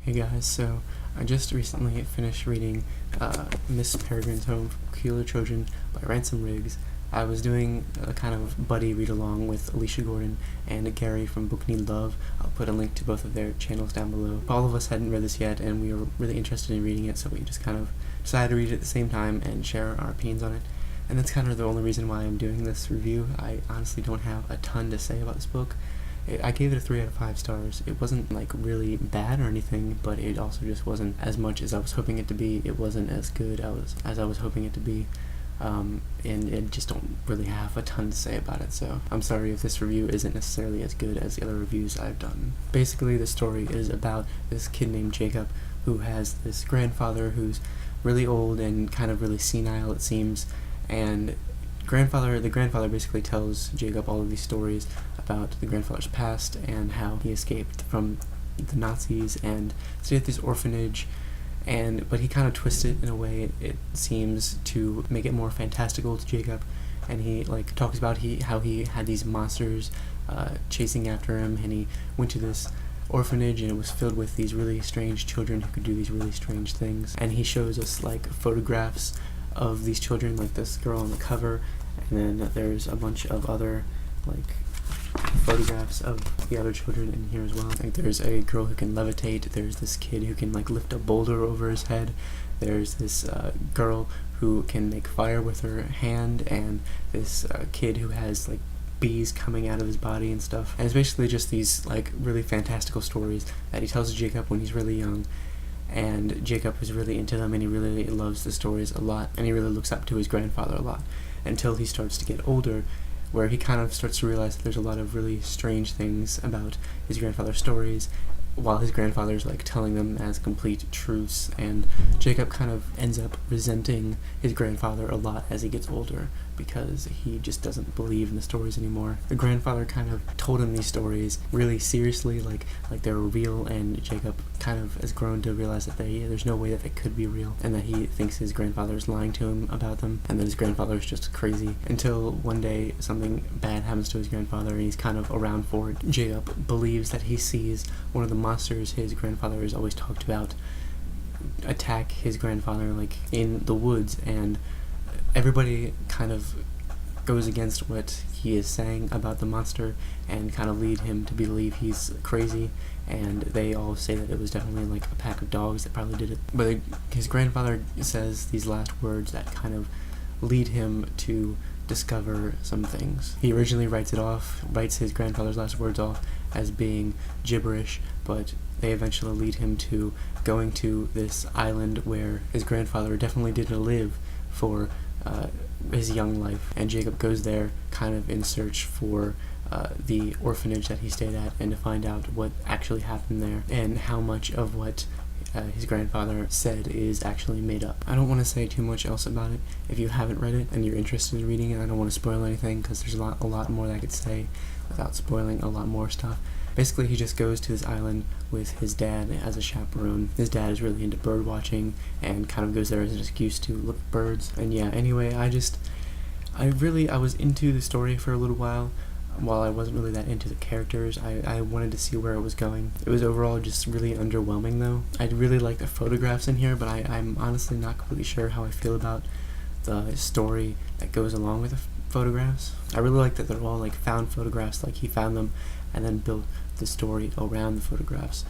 Hey guys, so I just recently finished reading Miss Peregrine's Home from Peculiar Children by Ransom. I was doing a kind of buddy read-along with Alicia Gordon and Gary from Book Need Love. I'll put a link to both of their channels down below. All of us hadn't read this yet, and we were really interested in reading it, so we just kind of decided to read it at the same time and share our opinions on it. And that's kind of the only reason why I'm doing this review. I honestly don't have a ton to say about this book. I gave it a 3 out of 5 stars. It wasn't like really bad or anything, but it also just wasn't as much as I was hoping it to be. It wasn't as good as I was hoping it to be, and I just don't really have a ton to say about it, so I'm sorry if this review isn't necessarily as good as the other reviews I've done. Basically, the story is about this kid named Jacob who has this grandfather who's really old and kind of really senile, it seems, and the grandfather basically tells Jacob all of these stories about the grandfather's past and how he escaped from the Nazis and stayed at this orphanage, but he kind of twists it in a way, it seems, to make it more fantastical to Jacob, and he talks about how he had these monsters chasing after him, and he went to this orphanage and it was filled with these really strange children who could do these really strange things, and he shows us photographs of these children, like this girl on the cover, and then there's a bunch of other photographs of the other children in here as well. There's a girl who can levitate, there's this kid who can lift a boulder over his head, there's this girl who can make fire with her hand, and this kid who has bees coming out of his body and stuff. And it's basically just these really fantastical stories that he tells Jacob when he's really young, and Jacob is really into them, and he really loves the stories a lot, and he really looks up to his grandfather a lot, until he starts to get older, where he kind of starts to realize that there's a lot of really strange things about his grandfather's stories, while his grandfather's telling them as complete truths, and Jacob kind of ends up resenting his grandfather a lot as he gets older, because he just doesn't believe in the stories anymore. The grandfather kind of told him these stories really seriously, like they were real, and Jacob kind of has grown to realize that there's no way that they could be real, and that he thinks his grandfather is lying to him about them, and that his grandfather is just crazy, until one day something bad happens to his grandfather and he's kind of around for it. Jacob believes that he sees one of the monsters his grandfather has always talked about attack his grandfather in the woods, and everybody kind of goes against what he is saying about the monster and kind of lead him to believe he's crazy, and they all say that it was definitely a pack of dogs that probably did it. But his grandfather says these last words that kind of lead him to discover some things. He originally writes his grandfather's last words off as being gibberish, but they eventually lead him to going to this island where his grandfather definitely didn't live for his young life, and Jacob goes there kind of in search for the orphanage that he stayed at, and to find out what actually happened there and how much of what his grandfather said is actually made up. I don't want to say too much else about it. If you haven't read it and you're interested in reading it, I don't want to spoil anything, because there's a lot more that I could say without spoiling a lot more stuff. Basically, he just goes to this island with his dad as a chaperone. His dad is really into bird watching and kind of goes there as an excuse to look at birds. And yeah, anyway, I was into the story for a little while I wasn't really that into the characters. I wanted to see where it was going. It was overall just really underwhelming, though. I really like the photographs in here, but I'm honestly not completely sure how I feel about the story that goes along with the photographs. I really like that they're all found photographs, he found them and then built the story around the photographs,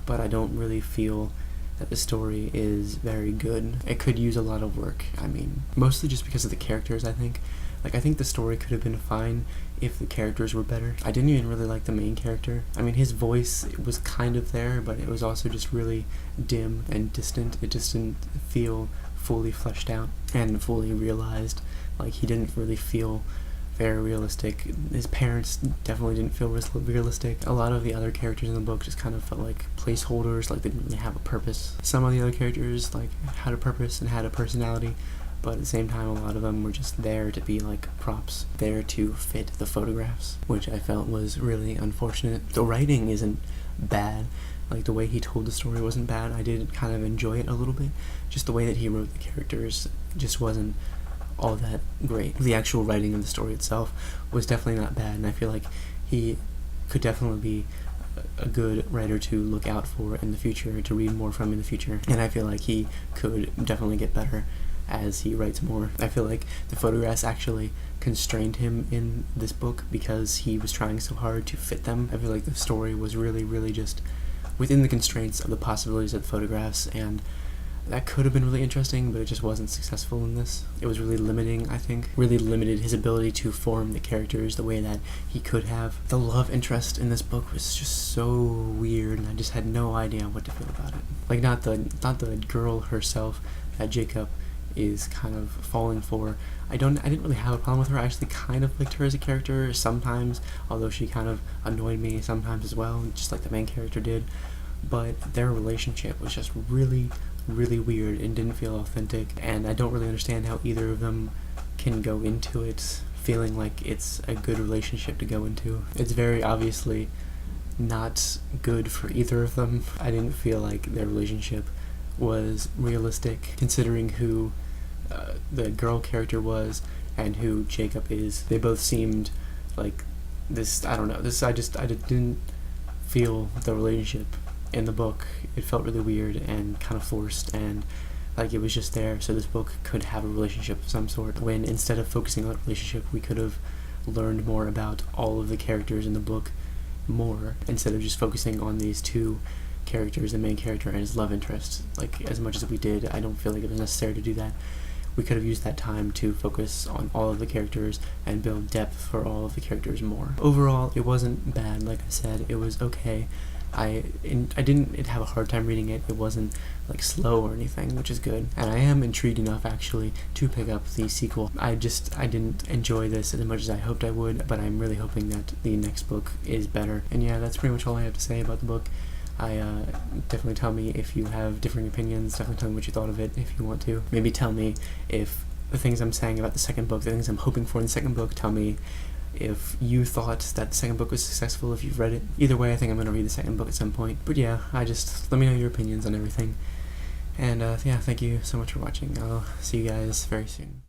but I don't really feel that the story is very good. It could use a lot of work. I mean, mostly just because of the characters, I think. I think the story could have been fine if the characters were better. I didn't even really like the main character. I mean, his voice was kind of there, but it was also just really dim and distant. It just didn't feel fully fleshed out and fully realized. He didn't really feel very realistic. His parents definitely didn't feel realistic. A lot of the other characters in the book just kind of felt like placeholders, they didn't really have a purpose. Some of the other characters had a purpose and had a personality, but at the same time a lot of them were just there to be props, there to fit the photographs, which I felt was really unfortunate. The writing isn't bad. The way he told the story wasn't bad. I did kind of enjoy it a little bit. Just the way that he wrote the characters just wasn't all that great. The actual writing of the story itself was definitely not bad, and I feel like he could definitely be a good writer to look out for in the future, to read more from in the future, and I feel like he could definitely get better as he writes more. I feel like the photographs actually constrained him in this book because he was trying so hard to fit them. I feel like the story was really just within the constraints of the possibilities of the photographs, and that could have been really interesting, but it just wasn't successful in this. It was really limiting, I think. Really limited his ability to form the characters the way that he could have. The love interest in this book was just so weird, and I just had no idea what to feel about it. Like, not the girl herself that Jacob is kind of falling for. I didn't really have a problem with her. I actually kind of liked her as a character sometimes, although she kind of annoyed me sometimes as well, just like the main character did. But their relationship was just really weird and didn't feel authentic, and I don't really understand how either of them can go into it feeling like it's a good relationship to go into. It's very obviously not good for either of them. I didn't feel like their relationship was realistic considering who the girl character was and who Jacob is. They both seemed like this, I don't know, I didn't feel the relationship in the book. It felt really weird and kind of forced, and like it was just there so this book could have a relationship of some sort, when instead of focusing on a relationship we could have learned more about all of the characters in the book more, instead of just focusing on these two characters, the main character and his love interest. Like, as much as we did, I don't feel like it was necessary to do that. We could have used that time to focus on all of the characters and build depth for all of the characters more. Overall, it wasn't bad. Like I said, it was okay. I didn't have a hard time reading it. It wasn't like slow or anything, which is good. And I am intrigued enough actually to pick up the sequel. I didn't enjoy this as much as I hoped I would, but I'm really hoping that the next book is better. And yeah, that's pretty much all I have to say about the book. Definitely tell me if you have differing opinions. Definitely tell me what you thought of it if you want to. Maybe tell me if the things I'm saying about the second book, the things I'm hoping for in the second book, tell me if you thought that the second book was successful, if you've read it. Either way, I think I'm going to read the second book at some point. But yeah, let me know your opinions on everything. And yeah, thank you so much for watching. I'll see you guys very soon.